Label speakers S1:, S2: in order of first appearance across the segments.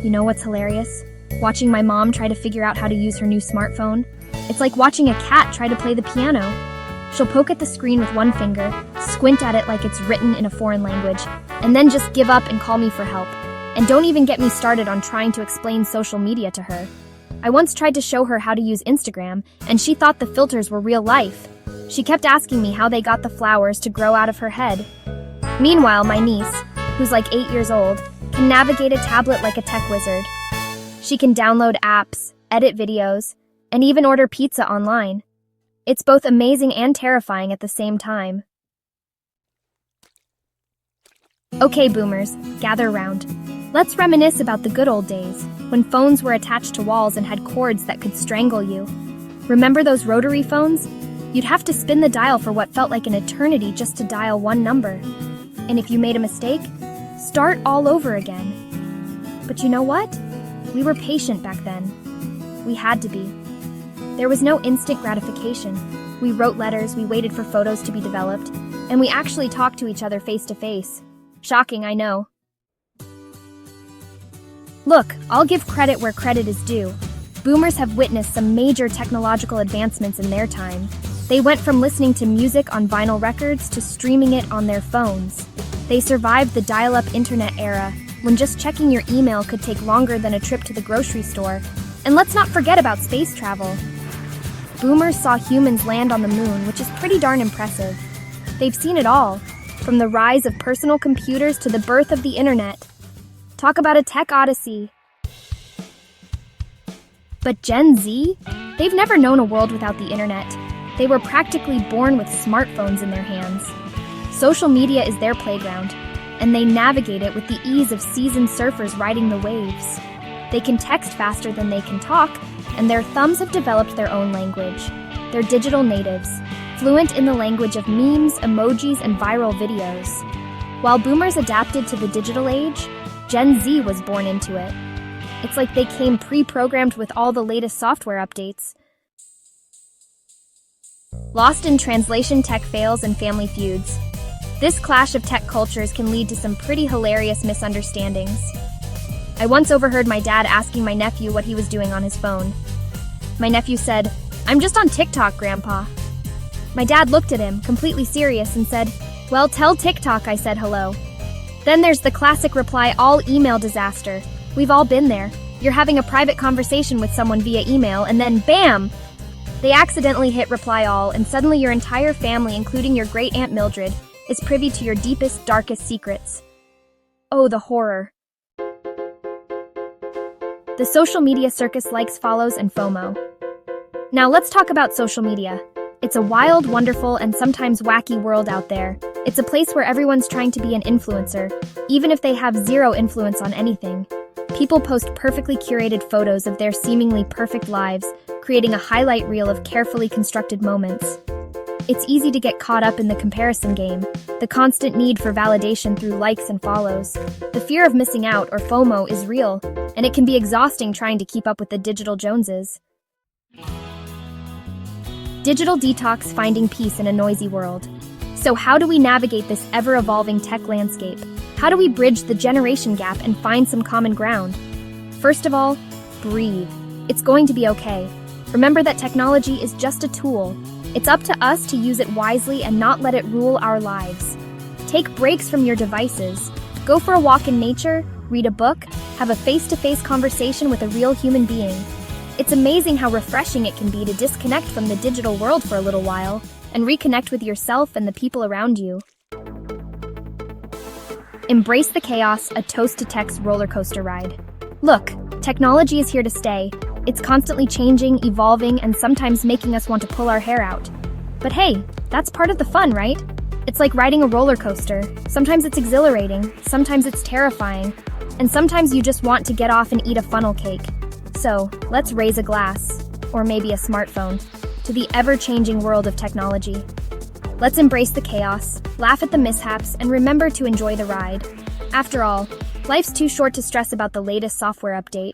S1: You know what's hilarious? Watching my mom try to figure out how to use her new smartphone. It's like watching a cat try to play the piano. She'll poke at the screen with one finger, squint at it like it's written in a foreign language, and then just give up and call me for help. And don't even get me started on trying to explain social media to her. I once tried to show her how to use Instagram, and she thought the filters were real life. She kept asking me how they got the flowers to grow out of her head. Meanwhile, my niece, who's like 8 years old, can navigate a tablet like a tech wizard. She can download apps, edit videos, and even order pizza online. It's both amazing and terrifying at the same time. Okay, boomers, gather round. Let's reminisce about the good old days, when phones were attached to walls and had cords that could strangle you. Remember those rotary phones? You'd have to spin the dial for what felt like an eternity just to dial one number. And if you made a mistake, start all over again. But you know what? We were patient back then. We had to be. There was no instant gratification. We wrote letters, we waited for photos to be developed, and we actually talked to each other face to face. Shocking, I know. Look, I'll give credit where credit is due. Boomers have witnessed some major technological advancements in their time. They went from listening to music on vinyl records to streaming it on their phones. They survived the dial-up internet era, when just checking your email could take longer than a trip to the grocery store. And let's not forget about space travel. Boomers saw humans land on the moon, which is pretty darn impressive. They've seen it all, from the rise of personal computers to the birth of the internet. Talk about a tech odyssey. But Gen Z? They've never known a world without the internet. They were practically born with smartphones in their hands. Social media is their playground, and they navigate it with the ease of seasoned surfers riding the waves. They can text faster than they can talk, and their thumbs have developed their own language. They're digital natives, fluent in the language of memes, emojis, and viral videos. While boomers adapted to the digital age, Gen Z was born into it. It's like they came pre-programmed with all the latest software updates. Lost in translation, tech fails, and family feuds. This clash of tech cultures can lead to some pretty hilarious misunderstandings. I once overheard my dad asking my nephew what he was doing on his phone. My nephew said, "I'm just on TikTok, Grandpa." My dad looked at him, completely serious, and said, "Well, tell TikTok I said hello." Then there's the classic reply all email disaster. We've all been there. You're having a private conversation with someone via email, and then BAM! They accidentally hit reply all, and suddenly your entire family, including your great-aunt Mildred, is privy to your deepest, darkest secrets. Oh, the horror. The social media circus likes, follows, and FOMO. Now let's talk about social media. It's a wild, wonderful, and sometimes wacky world out there. It's a place where everyone's trying to be an influencer, even if they have zero influence on anything. People post perfectly curated photos of their seemingly perfect lives, creating a highlight reel of carefully constructed moments. It's easy to get caught up in the comparison game, the constant need for validation through likes and follows. The fear of missing out, or FOMO, is real, and it can be exhausting trying to keep up with the digital Joneses. Digital detox, finding peace in a noisy world. So how do we navigate this ever-evolving tech landscape? How do we bridge the generation gap and find some common ground? First of all, breathe. It's going to be okay. Remember that technology is just a tool. It's up to us to use it wisely and not let it rule our lives. Take breaks from your devices. Go for a walk in nature, read a book, have a face-to-face conversation with a real human being. It's amazing how refreshing it can be to disconnect from the digital world for a little while and reconnect with yourself and the people around you. Embrace the chaos, a toast to tech's rollercoaster ride. Look, technology is here to stay. It's constantly changing, evolving, and sometimes making us want to pull our hair out. But hey, that's part of the fun, right? It's like riding a roller coaster. Sometimes it's exhilarating, sometimes it's terrifying, and sometimes you just want to get off and eat a funnel cake. So, let's raise a glass, or maybe a smartphone, to the ever-changing world of technology. Let's embrace the chaos, laugh at the mishaps, and remember to enjoy the ride. After all, life's too short to stress about the latest software update.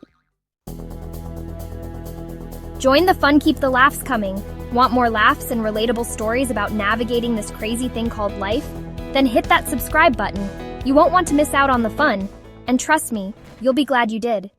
S1: Join the fun, keep the laughs coming. Want more laughs and relatable stories about navigating this crazy thing called life? Then hit that subscribe button. You won't want to miss out on the fun. And trust me, you'll be glad you did.